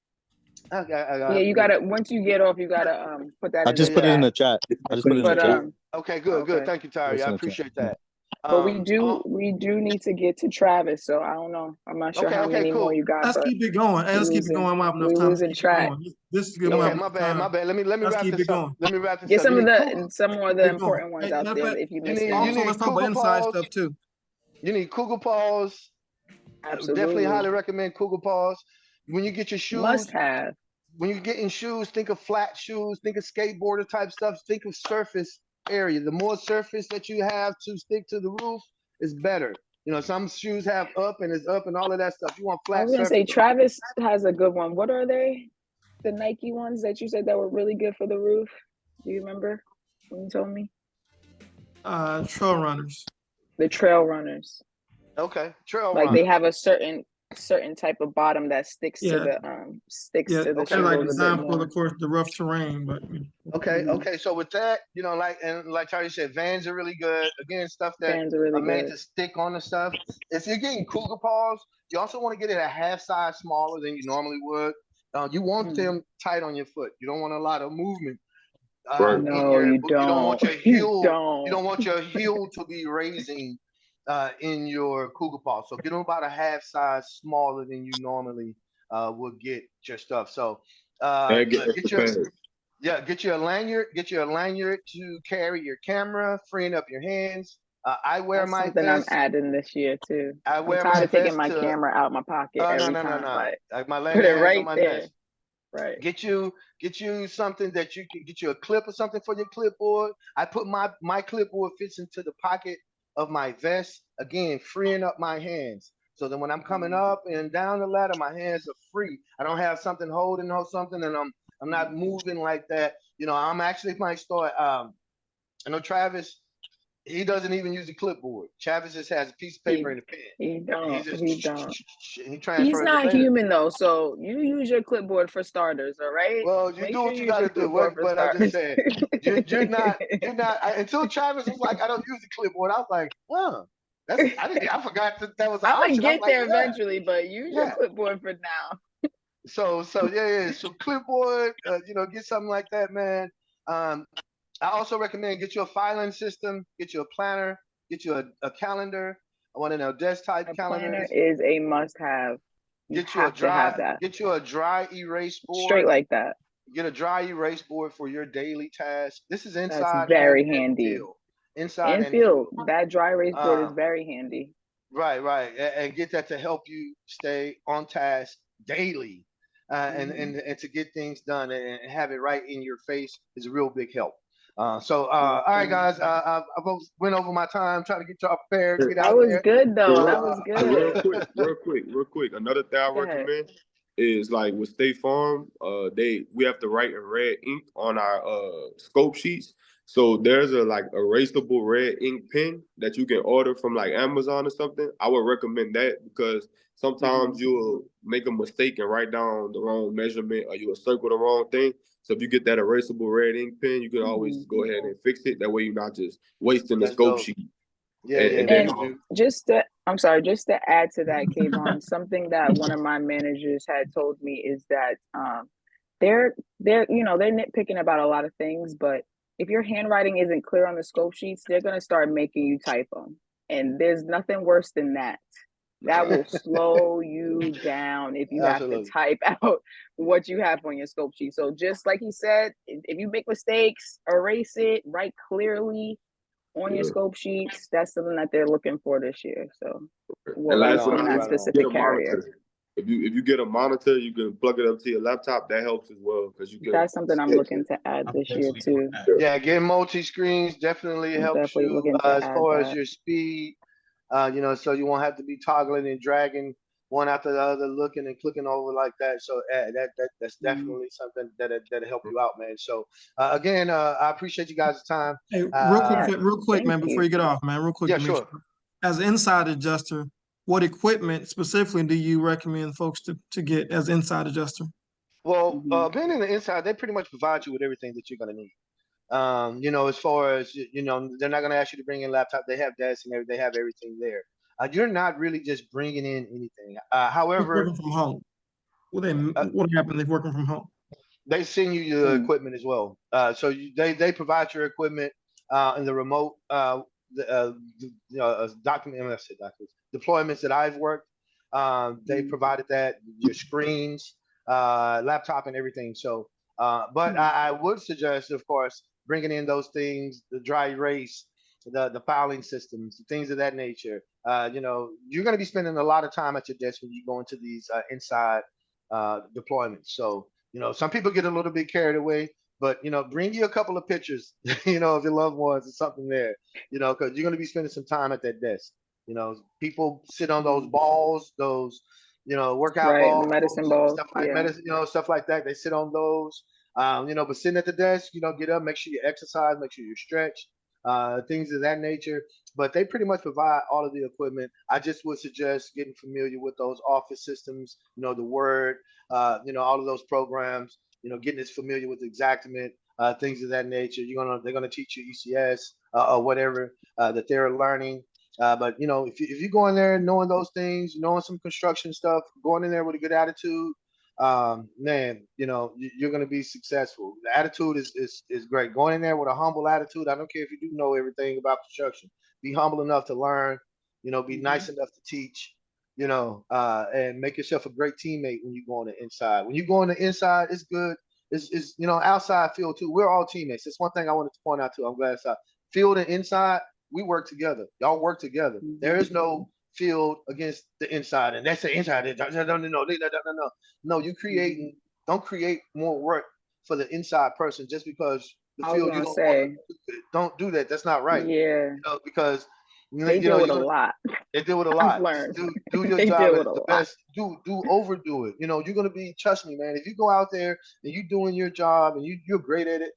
You gotta, once you get off, you gotta put that. I just put it in the chat. Okay, good. Thank you, Tyree. I appreciate that. But we do need to get to Travis, so I don't know. I'm not sure how many more you got. Let's keep it going. Let's keep it going. We have enough time. Losing track. This is good. Okay, my bad. Let me wrap this up. Let me wrap this Get up. some more of the important ones out there. If you missed it. Also, let's talk about inside stuff too. You need cougar paws. Absolutely. Definitely highly recommend cougar paws. When you get your shoes, must have. When you're getting shoes, think of flat shoes. Think of skateboarder type stuff. Think of surface area. The more surface that you have to stick to the roof is better. Some shoes have up and it's up and all of that stuff. You want flat. I was gonna say Travis has a good one. What are they? The Nike ones that you said that were really good for the roof. Do you remember when you told me? Trail runners. The trail runners. Okay, trail like runners. They have a certain type of bottom that sticks to the to the shingles. Like designed for, of course, the rough terrain. But okay. So with that, like Charlie said, Vans are really good. Again, stuff that are made to stick on the stuff. If you're getting cougar paws, you also want to get it a half size smaller than you normally would. You want them tight on your foot. You don't want a lot of movement. No, you don't. You don't want your heel. You don't want your heel to be raising in your cougar paw. So get them about a half size smaller than you normally would get your stuff. So get you a lanyard. Get you a lanyard to carry your camera, freeing up your hands. I wear That's my something I'm vest. adding this year too. I I'm wear tired my of taking vest my to. camera out my pocket No, every no, no, time. no. Like My put it hands on right my there. desk. Right. Get you something that you can get you a clip or something for your clipboard. I put my clipboard fits into the pocket of my vest, again, freeing up my hands. So then when I'm coming up and down the ladder, my hands are free. I don't have something holding or something, and I'm not moving like that. I'm actually might start. I know Travis. He doesn't even use a clipboard. Travis just has a piece of paper He and a pen. he And he don't. just He don't. he He's transfers it not later. human though, so you use your clipboard for starters, all right? Well, you Make do sure what you you use got your to do. clipboard for But I'm just starters. saying, you're not. Until Travis was like, I don't use the clipboard. I was like, huh. I forgot that was an I'm gonna option. I'm get like, there yeah, eventually, but use your yeah. clipboard for now. So yeah. So clipboard, get something like that, man. Um, I also recommend get you a filing system, get you a planner, get you a calendar, one of their desktop A planner calendars. is a must-have. You have to have that. Get you a dry erase Straight board. like that. Get a dry erase board for your daily tasks. This is That's inside very and handy. field. Inside In and field, field. that dry erase board is Um, very handy. right. And get that to help you stay on task daily. And to get things done and have it right in your face is a real big help. All right, guys. I went over my time trying to get y'all prepared, get That out was there. good though. So, That was Real quick. Another thing I Go ahead. recommend is like with State Farm, we have to write in red ink on our scope sheets. So there's a like erasable red ink pen that you can order from like Amazon or something. I would recommend that because sometimes you'll make a mistake and write down the wrong measurement or you'll circle the wrong thing. So if you get that erasable red ink pen, you can always go ahead and fix it. That way you're not just wasting the That's scope dope. sheet. Yeah, And And then just to, I'm sorry, just to add to that, Kayvon, something that one of my managers had told me is that they're they're nitpicking about a lot of things, but if your handwriting isn't clear on the scope sheets, they're gonna start making you type them, and there's nothing worse than that. That will slow you down if you have to absolutely. type out what you have on your scope sheet. So just like he said, if you make mistakes, erase it, write clearly on your scope sheets. That's something that they're looking for this year. So well, and at Right least last but from on, not that least, right on. get a specific carrier. monitor. If you get a monitor, you can plug it up to your laptop. That helps as well because you can. That's something I'm looking to add this year too. Yeah, getting multi screens definitely I'm helps definitely you looking to as add far as that. your speed. So you won't have to be toggling and dragging one after the other, looking and clicking over like that. So that's definitely something that'll help you out, man. So again, I appreciate you guys' time. Hey, Yeah, real quick, man, thank before you. you get off, man, real quick Yeah, to make sure. sure. As an inside adjuster, what equipment specifically do you recommend folks to get as inside adjuster? Well, being in the inside, they pretty much provide you with everything that you're gonna need. As far as they're not gonna ask you to bring in laptop. They have desks and they have everything there. You're not really just bringing in anything. However, Working from home. What happened if working from home? they send you your equipment as well. So they provide your equipment in the remote document. I said documents deployments that I've worked. They provided that your screens, laptop, and everything. So, but I would suggest, of course, bringing in those things, the dry erase, the filing systems, things of that nature. You're going to be spending a lot of time at your desk when you go into these inside deployments. So, some people get a little bit carried away, but bring you a couple of pictures, of your loved ones or something there, because you're going to be spending some time at that desk. People sit on those balls, those, workout Right, balls, medicine balls. stuff like Yeah. medicine, stuff like that. They sit on those, but sitting at the desk, get up, make sure you exercise, make sure you stretch, things of that nature. But they pretty much provide all of the equipment. I just would suggest getting familiar with those office systems, the Word, all of those programs, getting as familiar with Xactimate, things of that nature. They're gonna teach you ECS or whatever that they're learning. But if you go in there knowing those things, knowing some construction stuff, going in there with a good attitude, man, you're gonna be successful. The attitude is great. Going in there with a humble attitude. I don't care if you do know everything about construction. Be humble enough to learn. Be nice enough to teach. And make yourself a great teammate when you go on the inside. When you go on the inside, it's good. It's outside field too. We're all teammates. That's one thing I wanted to point out too. I'm glad it's out. Field and inside, we work together. Y'all work together. There is no field against the inside, and that's the inside. No. No, you creating. Don't create more work for the inside person just because the I was field you gonna don't want say, to do it. Don't do that. That's not right. yeah, Because they deal with a lot. they deal with a I've lot. learned Do your they job deal at with a the lot. best. Do overdo it. You're gonna be. Trust me, man. If you go out there and you doing your job and you're great at it,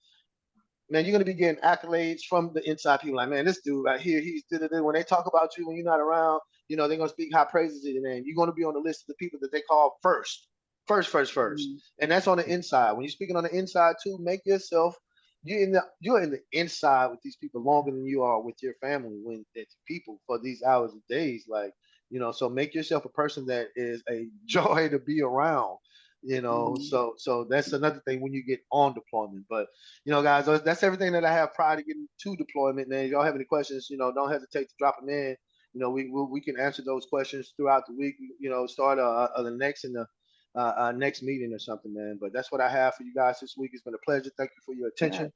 man, you're gonna be getting accolades from the inside people. Like, man, this dude right here, he's when they talk about you when you're not around, they're gonna speak high praises of you, man. You're gonna be on the list of the people that they call first. And that's on the inside. When you're speaking on the inside too, make yourself you're in the inside with these people longer than you are with your family when it's people for these hours and days. Like, so make yourself a person that is a joy to be around. So that's another thing when you get on deployment. But guys, that's everything that I have prior to getting to deployment. And if y'all have any questions, don't hesitate to drop them in. We can answer those questions throughout the week. Start the next in the next meeting or something, man. But that's what I have for you guys this week. It's been a pleasure. Thank you for your attention.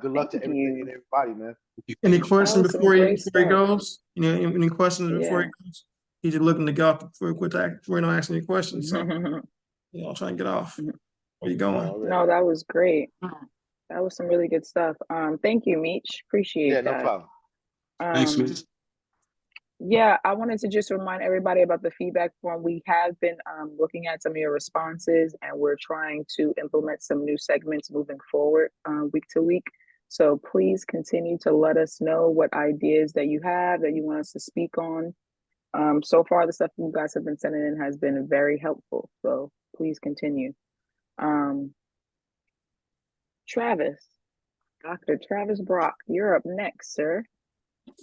Good luck to everything and everybody, man. Any questions was some before great he stuff. goes? Any questions before Yeah. he goes? He's just looking to go off before he don't ask any questions. So trying to get off. Where you going? No, that was great. That was some really good stuff. Thank you, Meech. Appreciate Yeah, that. no problem. Thanks, Meech. Yeah, I wanted to just remind everybody about the feedback form. We have been looking at some of your responses, and we're trying to implement some new segments moving forward week to week. So please continue to let us know what ideas that you have that you want us to speak on. So far, the stuff you guys have been sending in has been very helpful. So please continue. Travis, Dr. Travis Brock, you're up next, sir.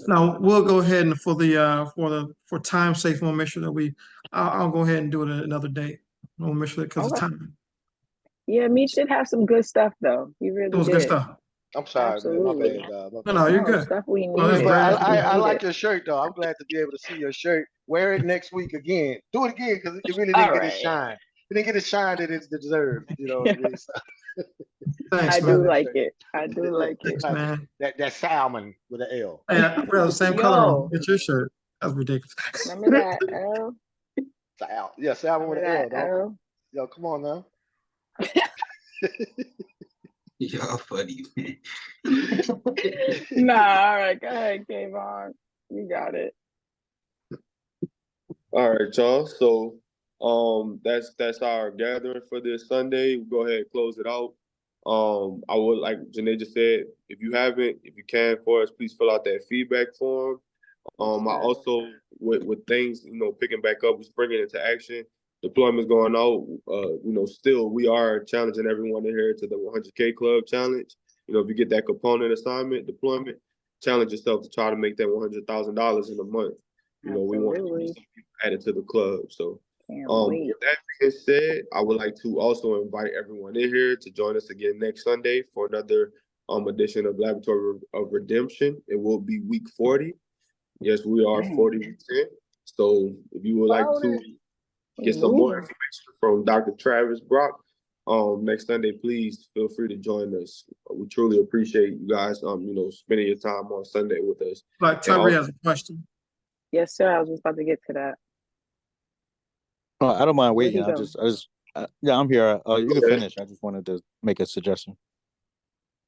No, we'll go ahead and for time's sake, we'll make sure that I'll go ahead and do it another day. We'll make sure because of time. Yeah, Meech did have some good stuff though. He really It was did. good stuff. I'm sorry, Absolutely. man. My bad. No, you're good. Stuff we No, that's needed. great. I like your shirt though. I'm glad to be able to see your shirt. Wear it next week again. Do it again because it really didn't get its shine. It didn't get the shine that it deserved. You know what I mean? Thanks, I man. do like it. I do like Thanks, it. man. That salmon with an L. Hey, we have the same color. It's your shirt. That's ridiculous. Remember that L? Yeah, salmon with an L. L? Yo, come on now. Y'all funny, man. Nah, all right. Go ahead, Kayvon. You got it. All right, y'all. So that's our gathering for this Sunday. We'll go ahead and close it out. I would, like Janae just said, if you can for us, please fill out that feedback form. I also with things, picking back up, we're springing into action. Deployment's going out. Still we are challenging everyone in here to the 100K club challenge. If you get that component assignment deployment, challenge yourself to try to make that $100,000 in a month. We want to get added to the club. So with that being said, I would like to also invite everyone in here to join us again next Sunday for another edition of Laboratory of Redemption. It will be week 40. Yes, we are 40 weeks in. So if you would like to get some more information from Dr. Travis Brock next Sunday, please feel free to join us. We truly appreciate you guys spending your time on Sunday with us. Like Tyree has a question. Yes, sir. I was just about to get to that. I don't mind waiting. Yeah, I'm here. You can finish. I just wanted to make a suggestion.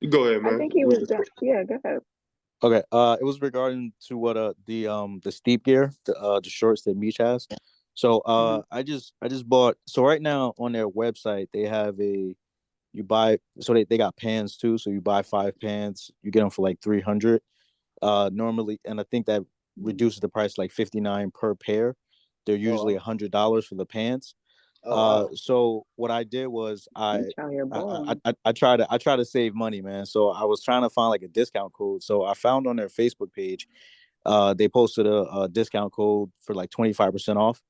Go ahead, man. I think he was done. Yeah, go ahead. Okay. It was regarding to what the steep gear, the shorts that Meech has. So I just bought. So right now on their website they have they got pants too. So you buy 5 pants, you get them for like $300 normally, and I think that reduces the price like $59 per pair. They're usually $100 for the pants. So what I did was I try to save money, man. So I was trying to find like a discount code. So I found on their Facebook page, they posted a discount code for like 25% off.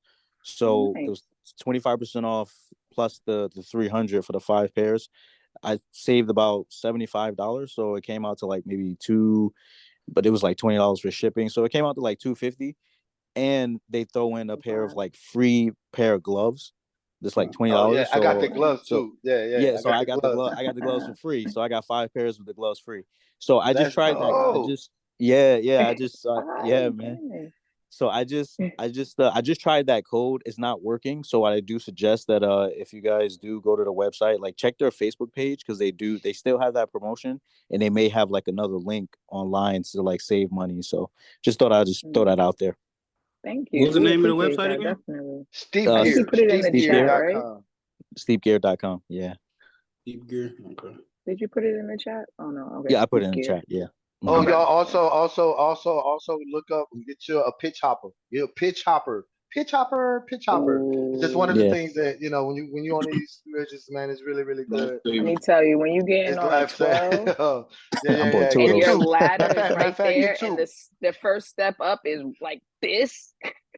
So it was 25% off plus the $300 for the 5 pairs. I saved about $75. So it came out to like maybe but it was like $20 for shipping. So it came out to like $250. And they throw in a pair of like free pair of gloves. Just like $20. Yeah, I got the gloves too. Yeah. I got the gloves for free. So I got 5 pairs of the gloves free. So I just tried that. Yeah. I just yeah, My man. goodness. So I just tried that code. It's not working. So I do suggest that if you guys do go to the website, like check their Facebook page because they still have that promotion and they may have like another link online to like save money. So just thought I'd just throw that out there. Thank What you. was the We name of the appreciate website that, again? definitely. Steep I think Gear. you put it in the chat, right? Steepgear.com. Steepgear.com. Yeah. Deep Gear. Okay. Did you put it in the chat? Oh no. Okay. Yeah, I put it Steep in the Gear. chat. Yeah. Oh, Okay. y'all also look up and get you a pitch hopper. Get a pitch hopper. Pitch hopper. It's just one of the Yeah. things that, when you on these bridges, man, it's really, really good. Let me tell you, when you getting It's on a life saving. 12 I bought two of and Get your those. two. ladder is Matter right of fact, there, get and two. the first step up is like this,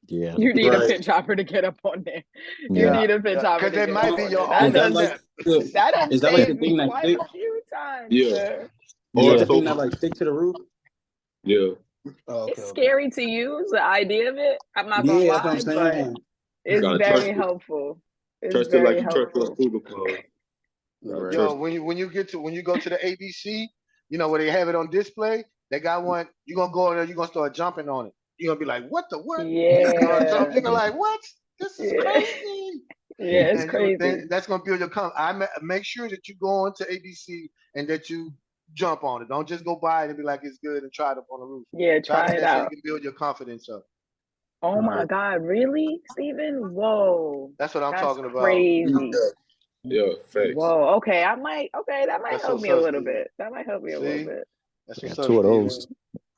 Yeah. you need a Right. pitch hopper to get up on there. You Yeah. need a pitch hopper Because to it get might up be on your there. Is that only like step. That done is that like the saved me thing that quite stick? a few times, Yeah. sir. Is Or that Yeah. the thing that sofa. like stick to the roof? Yeah. Oh, okay, It's okay. scary to use, the idea of it. I'm not gonna Yeah, that's what lie, I'm but saying. it's Gotta very trust it. helpful. It's Trust it like very you trust your helpful. Cougar clothes. Right. Yo, when you go to the ABC, where they have it on display, they got one. You're gonna go in there, you're gonna start jumping on it. You're gonna be like, what the what? You're gonna jump, Yeah. you're gonna like, what? This is Yeah. crazy. Yeah, it's And crazy. that's gonna build your confidence. Make sure that you go into ABC and that you jump on it. Don't just go by it and be like it's good and try it up on the roof. Yeah, Try try it it there so you out. can build your confidence up. Oh my Right. God, really, Stephen? Whoa, That's what I'm that's talking about. crazy. Yeah, facts. Whoa, okay, that might That's help what's me a up, little Steven. bit. That might help me a little See? bit. That's I what's got up, two of Steven. those.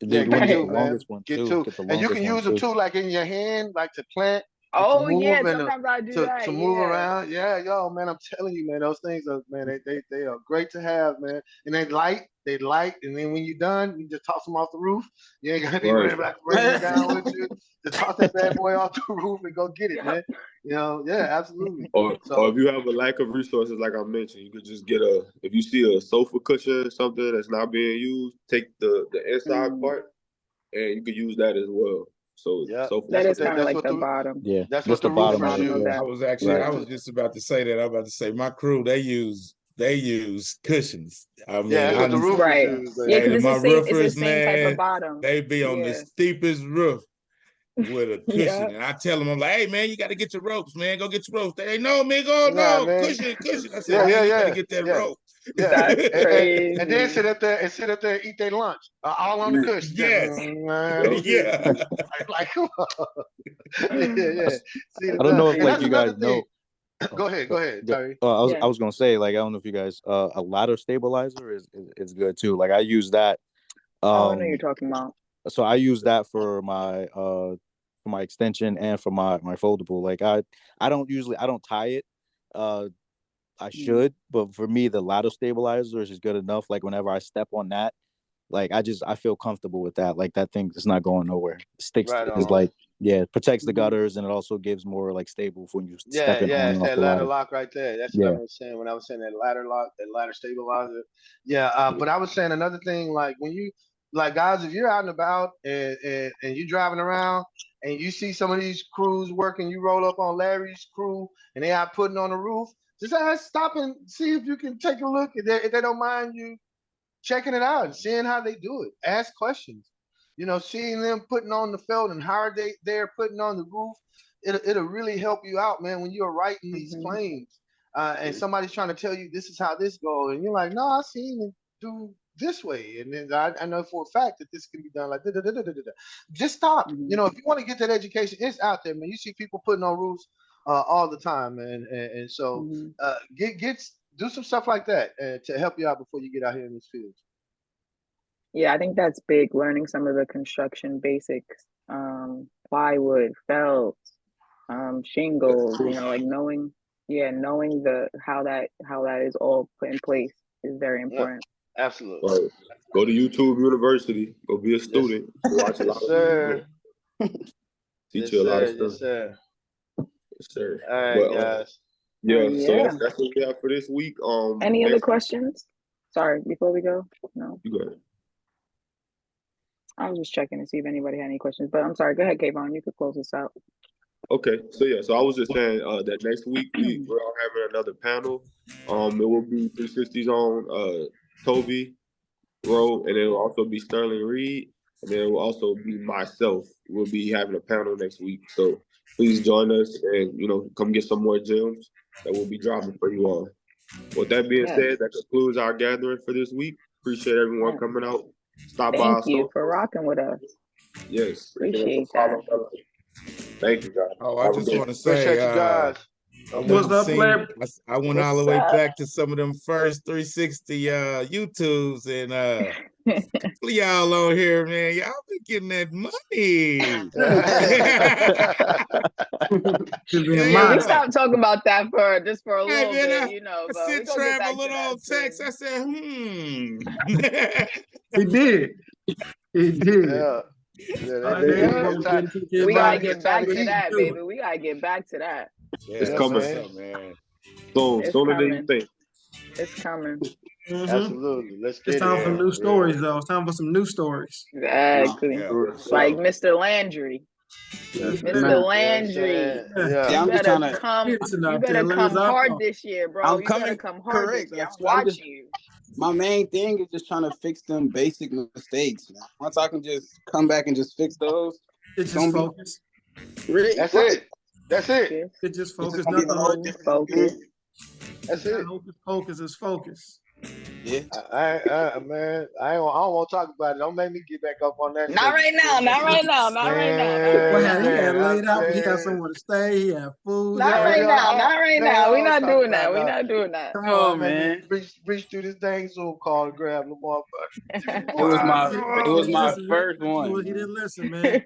Yeah, You want get to get two, the man. longest one Get too. two. Get the And you can longest one use a too. tool like in your hand, like to plant, and to Oh yeah, move and sometimes I do that. to move Yeah. around. Yeah, yo, man, I'm telling you, man, those things are, man, they are great to have, man. And they light, and then when you're done, you just toss them off the roof. You ain't gotta be Right. worried about bringing it down with you. Just toss that bad boy off the roof and go get it, man. Yeah, absolutely. Or So if you have a lack of resources, like I mentioned, you could just get if you see a sofa cushion or something that's not being used, take the inside part and you could use that as well. So yeah, sofa That is cushion. kind of like the bottom. Yeah. that's Just what the the The bottom of roofers it. bottom of use. Yeah. that. Right. I was just about to say that. I'm about to say my crew, they use cushions. I Yeah, mean, that's what the roofers Right. use, Yeah, baby. because hey, my it's the roofers, same type of man, bottom. they be on the Yeah. steepest roof with a Yeah. cushion. And I tell them, I'm like, hey man, you gotta get your ropes, man. Go get your ropes. They no, man, go Nah, no, man. cushion. I said, Yeah, man, you better get that yeah. rope. Yeah, That's and then crazy. sit up there and eat their lunch, all on the cushion. Yes. Yeah. Yeah. Like, come on. Yeah. See I don't know if and Crazy. like that's you another guys thing. know. Go ahead, Tyree. Yeah. I was gonna say like I don't know if you guys a ladder stabilizer is good too. Like I use that. Oh, I know you're talking about. So I use that for my extension and for my foldable. Like I don't tie it. I should, but for me the ladder stabilizer is good enough. Like whenever I step on that, like I feel comfortable with that. Like that thing is not going nowhere. It sticks Right is on. like it protects the gutters and it also gives more like stable when you step in on It's and off that the ladder ladder. lock right there. That's what I Yeah. was saying when I was saying that ladder lock, that ladder stabilizer. Yeah, but I was saying another thing, like when you, like guys, if you're out and about and you're driving around and you see some of these crews working, you roll up on Larry's crew and they out putting on the roof, just stop and see if you can take a look. If they don't mind you checking it out and seeing how they do it. Ask questions. Seeing them putting on the felt and how they're putting on the roof. It'll really help you out, man, when you're writing these claims. And somebody's trying to tell you this is how this goes, and you're like, no, I seen it do this way, and then I know for a fact that this can be done like da, da, da, da, da, da. Just stop. If you want to get that education, it's out there, man. You see people putting on roofs all the time, man, and so get do some stuff like that to help you out before you get out here in these fields. Yeah, I think that's big, learning some of the construction basics. Plywood, felt, shingles, like knowing how that is all put in place is very important. Yeah, absolutely. Right. Go to YouTube University. Go be a student. Watch a lot of sir. teach you a lot of stuff. Yes, sir. Yes, sir. All right, But, guys. so that's what we have for this week. Any other questions? Sorry, before we go? No. You go ahead. I was just checking to see if anybody had any questions, but I'm sorry. Go ahead, Kayvon. You could close this out. Okay, so I was just saying that next week we're all having another panel. It will be 360's on Toby Rowe, and it will also be Sterling Reed. And then it will also be myself. We'll be having a panel next week. So please join us and, come get some more gems that we'll be dropping for you all. With that being said, that concludes our gathering for this week. Appreciate everyone coming out. Stop by. Thank you for rocking with us. Yes. Appreciate that. Thank you, guys. Oh, I just want to say, Appreciate you guys. What's up, Larry? I went all the way back to some of them first 360 YouTubes, and y'all on here, man, y'all been getting that money. Yeah, we stopped talking about that for a little bit, I but sent we Trav back a little old text. I said, He did. He did. Yeah. We gotta get back to that, baby. We gotta get back to that. Yeah, it's coming, man. Sooner than you think. It's coming. Absolutely. Let's get It's time for new stories, though. It's time for some new stories. Exactly. Like Mr. Landry. Mr. Landry. Yeah, I'm just trying to You better come hard this year, bro. You better come hard this year. I'm watching you. My main thing is just trying to fix them basic mistakes, man. Once I can just come back and just fix those, it's just focus. That's it. That's it. It's just focus. Nothing focus. That's it. Focus is focus. Yeah. Man, I don't want to talk about it. Don't make me get back up on that. Not right now. Not right now. Not right now. He had laid out. He had somewhere to stay. He had food. Not right now. Not right now. We're not doing that. We're not doing that. Come on, man. Reach through this dang Zoom call and grab Lamar. It was my first one. He didn't listen, man.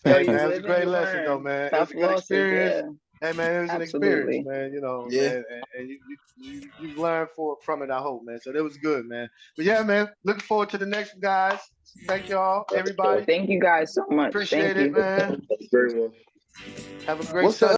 Hey, man, it was a great lesson, though, man. It was a good experience. Hey, man, it was an experience, man. And you learned from it, I hope, man. So that was good, man. But yeah, man, looking forward to the next one, guys. Thank y'all, everybody. Thank you guys so much. Appreciate it, man. Very well. Have a great Sunday.